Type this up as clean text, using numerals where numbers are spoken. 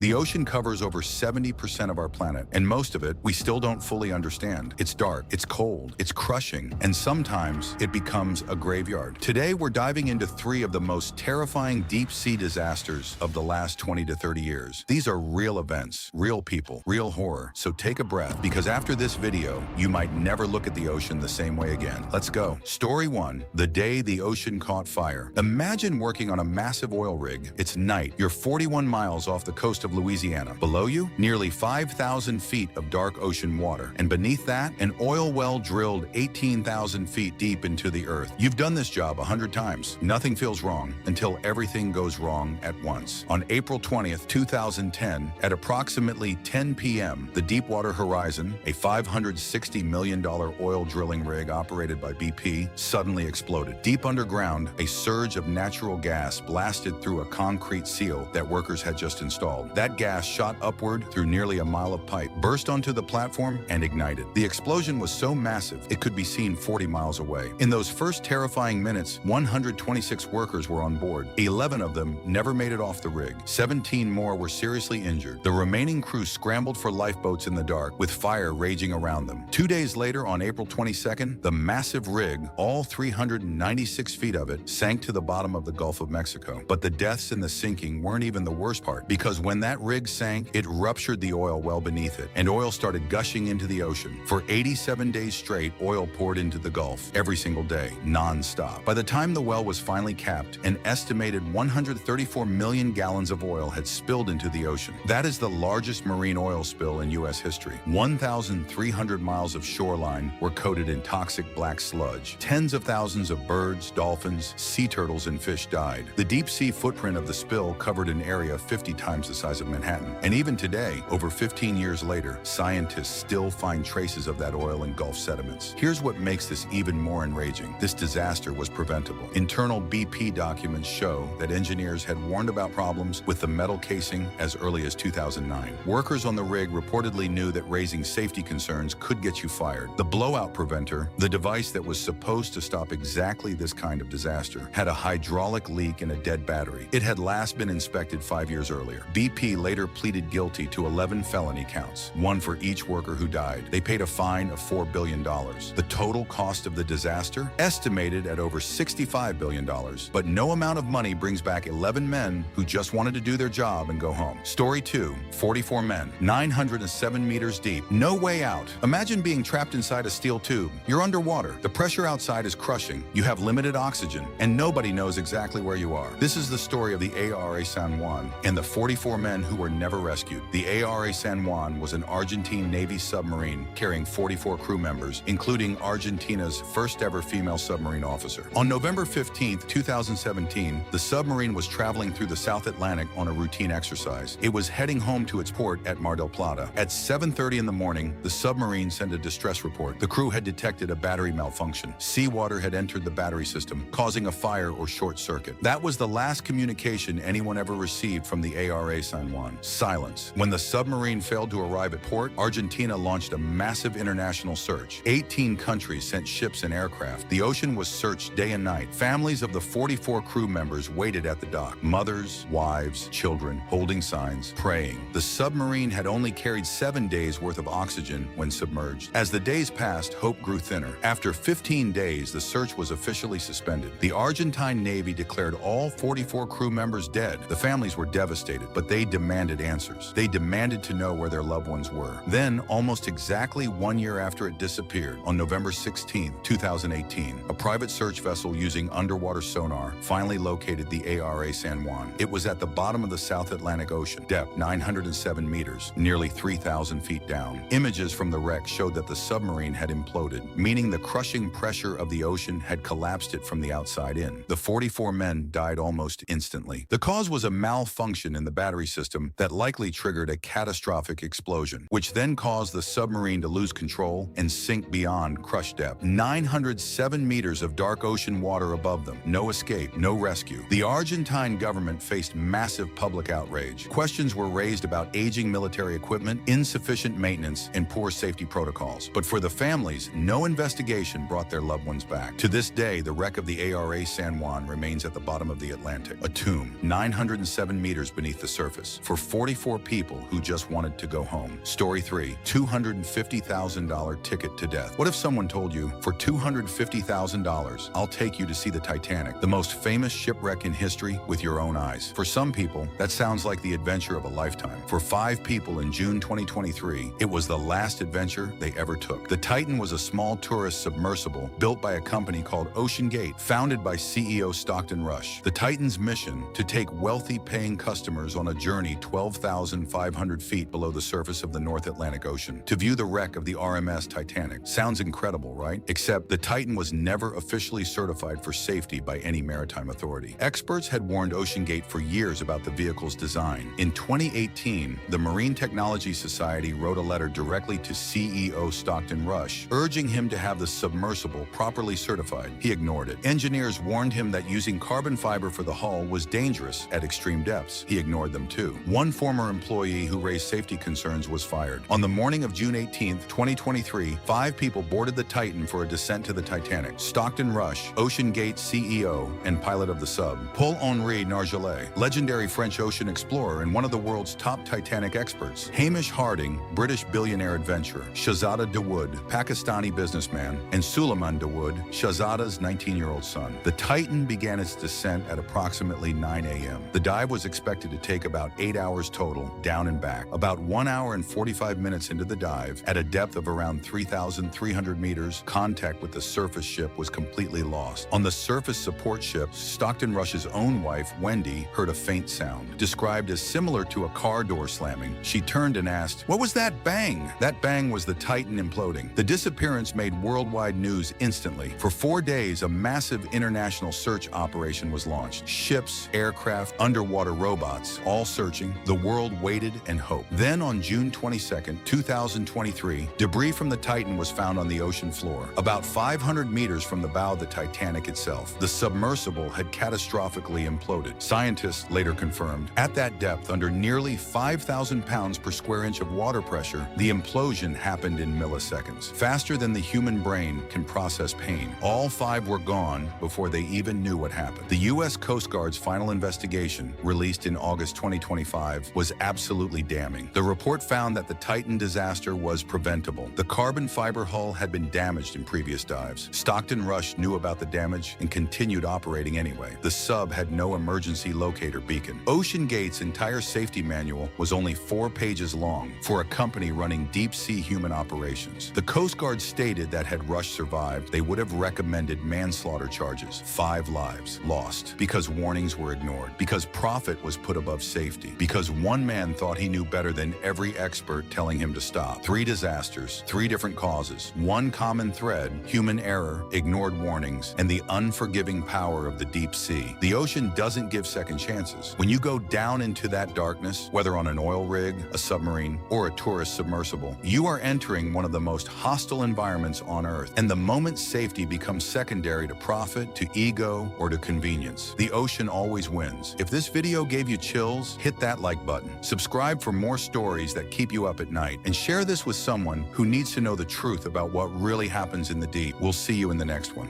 The ocean covers over 70% of our planet, and most of it we still don't fully understand. It's dark, it's cold, it's crushing, and sometimes it becomes a graveyard. Today, we're diving into three of the most terrifying deep-sea disasters of the last 20 to 30 years. These are real events, real people, real horror. So take a breath, because after this video, you might never look at the ocean the same way again. Let's go. Story 1. The day the ocean caught fire. Imagine working on a massive oil rig. It's night. You're 41 miles off the coast of Louisiana. Below you, nearly 5,000 feet of dark ocean water. And beneath that, an oil well drilled 18,000 feet deep into the earth. You've done this job 100 times. Nothing feels wrong until everything goes wrong at once. On April 20th, 2010, at approximately 10 p.m., the Deepwater Horizon, a $560 million oil drilling rig operated by BP, suddenly exploded. Deep underground, a surge of natural gas blasted through a concrete seal that workers had just installed. That gas shot upward through nearly a mile of pipe, burst onto the platform, and ignited. The explosion was so massive, it could be seen 40 miles away. In those first terrifying minutes, 126 workers were on board. 11 of them never made it off the rig. 17 more were seriously injured. The remaining crew scrambled for lifeboats in the dark, with fire raging around them. 2 days later, on April 22nd, the massive rig, all 396 feet of it, sank to the bottom of the Gulf of Mexico. But the deaths in the sinking weren't even the worst part, because when that rig sank, it ruptured the oil well beneath it, and oil started gushing into the ocean. For 87 days straight, oil poured into the Gulf, every single day, non-stop. By the time the well was finally capped, an estimated 134 million gallons of oil had spilled into the ocean. That is the largest marine oil spill in U.S. history. 1,300 miles of shoreline were coated in toxic black sludge. Tens of thousands of birds, dolphins, sea turtles, and fish died. The deep-sea footprint of the spill covered an area 50 times the size of Manhattan. And even today, over 15 years later, scientists still find traces of that oil in Gulf sediments. Here's what makes this even more enraging. This disaster was preventable. Internal BP documents show that engineers had warned about problems with the metal casing as early as 2009. Workers on the rig reportedly knew that raising safety concerns could get you fired. The blowout preventer, the device that was supposed to stop exactly this kind of disaster, had a hydraulic leak in a dead battery. It had last been inspected 5 years earlier. BP later pleaded guilty to 11 felony counts, one for each worker who died. They paid a fine of $4 billion. The total cost of the disaster? Estimated at over $65 billion. But no amount of money brings back 11 men who just wanted to do their job and go home. Story 2. 44 men, 907 meters deep. No way out. Imagine being trapped inside a steel tube. You're underwater. The pressure outside is crushing. You have limited oxygen, and nobody knows exactly where you are. This is the story of the ARA San Juan and the 44 men who were never rescued. The ARA San Juan was an Argentine Navy submarine carrying 44 crew members, including Argentina's first ever female submarine officer. On November 15, 2017, the submarine was traveling through the South Atlantic on a routine exercise. It was heading home to its port at Mar del Plata. At 7:30 in the morning, the submarine sent a distress report. The crew had detected a battery malfunction. Seawater had entered the battery system, causing a fire or short circuit. That was the last communication anyone ever received from the ARA San Juan. Silence. When the submarine failed to arrive at port, Argentina launched a massive international search. 18 countries sent ships and aircraft. The ocean was searched day and night. Families of the 44 crew members waited at the dock. Mothers, wives, children, holding signs, praying. The submarine had only carried 7 days worth of oxygen when submerged. As the days passed, hope grew thinner. After 15 days, the search was officially suspended. The Argentine Navy declared all 44 crew members dead. The families were devastated, but they demanded answers. They demanded to know where their loved ones were. Then, almost exactly 1 year after it disappeared, on November 16, 2018, a private search vessel using underwater sonar finally located the ARA San Juan. It was at the bottom of the South Atlantic Ocean, depth 907 meters, nearly 3,000 feet down. Images from the wreck showed that the submarine had imploded, meaning the crushing pressure of the ocean had collapsed it from the outside in. The 44 men died almost instantly. The cause was a malfunction in the battery system that likely triggered a catastrophic explosion, which then caused the submarine to lose control and sink beyond crush depth. 907 meters of dark ocean water above them. No escape, no rescue. The Argentine government faced massive public outrage. Questions were raised about aging military equipment, insufficient maintenance, and poor safety protocols. But for the families, no investigation brought their loved ones back. To this day, the wreck of the ARA San Juan remains at the bottom of the Atlantic, a tomb 907 meters beneath the surface. Christmas for 44 people who just wanted to go home. Story 3, $250,000 ticket to death. What if someone told you, for $250,000, I'll take you to see the Titanic, the most famous shipwreck in history, with your own eyes? For some people, that sounds like the adventure of a lifetime. For 5 people in June 2023, it was the last adventure they ever took. The Titan was a small tourist submersible built by a company called Ocean Gate, founded by CEO Stockton Rush. The Titan's mission: to take wealthy paying customers on a journey 12,500 feet below the surface of the North Atlantic Ocean to view the wreck of the RMS Titanic. Sounds incredible, right? Except the Titan was never officially certified for safety by any maritime authority. Experts had warned Ocean Gate for years about the vehicle's design. In 2018, the Marine Technology Society wrote a letter directly to CEO Stockton Rush, urging him to have the submersible properly certified. He ignored it. Engineers warned him that using carbon fiber for the hull was dangerous at extreme depths. He ignored them too. One former employee who raised safety concerns was fired. On the morning of June 18, 2023, 5 people boarded the Titan for a descent to the Titanic. Stockton Rush, Ocean Gate CEO and pilot of the sub; Paul-Henri Nargeolet, legendary French ocean explorer and one of the world's top Titanic experts; Hamish Harding, British billionaire adventurer; Shahzada Dawood, Pakistani businessman; and Suleiman Dawood, Shahzada's 19-year-old son. The Titan began its descent at approximately 9 a.m. The dive was expected to take about 8 hours total, down and back. About 1 hour and 45 minutes into the dive, at a depth of around 3,300 meters, contact with the surface ship was completely lost. On the surface support ship, Stockton Rush's own wife, Wendy, heard a faint sound, described as similar to a car door slamming. She turned and asked, "What was that bang?" That bang was the Titan imploding. The disappearance made worldwide news instantly. For 4 days, a massive international search operation was launched. Ships, aircraft, underwater robots, all searching. The world waited and hoped. Then on June 22, 2023, debris from the Titan was found on the ocean floor, about 500 meters from the bow of the Titanic itself. The submersible had catastrophically imploded. Scientists later confirmed, at that depth, under nearly 5,000 pounds per square inch of water pressure, the implosion happened in milliseconds, faster than the human brain can process pain. All 5 were gone before they even knew what happened. The U.S. Coast Guard's final investigation, released in August 2025, was absolutely damning. The report found that the Titan disaster was preventable. The carbon fiber hull had been damaged in previous dives. Stockton Rush knew about the damage and continued operating anyway. The sub had no emergency locator beacon. Ocean Gate's entire safety manual was only 4 pages long for a company running deep-sea human operations. The Coast Guard stated that had Rush survived, they would have recommended manslaughter charges. 5 lives lost because warnings were ignored, because profit was put above safety, because one man thought he knew better than every expert telling him to stop. 3 disasters, 3 different causes, one common thread: human error, ignored warnings, and the unforgiving power of the deep sea. The ocean doesn't give second chances. When you go down into that darkness, whether on an oil rig, a submarine, or a tourist submersible, you are entering one of the most hostile environments on Earth. And the moment safety becomes secondary to profit, to ego, or to convenience, the ocean always wins. If this video gave you chills, hit that like button. Subscribe for more stories that keep you up at night, and share this with someone who needs to know the truth about what really happens in the deep. We'll see you in the next one.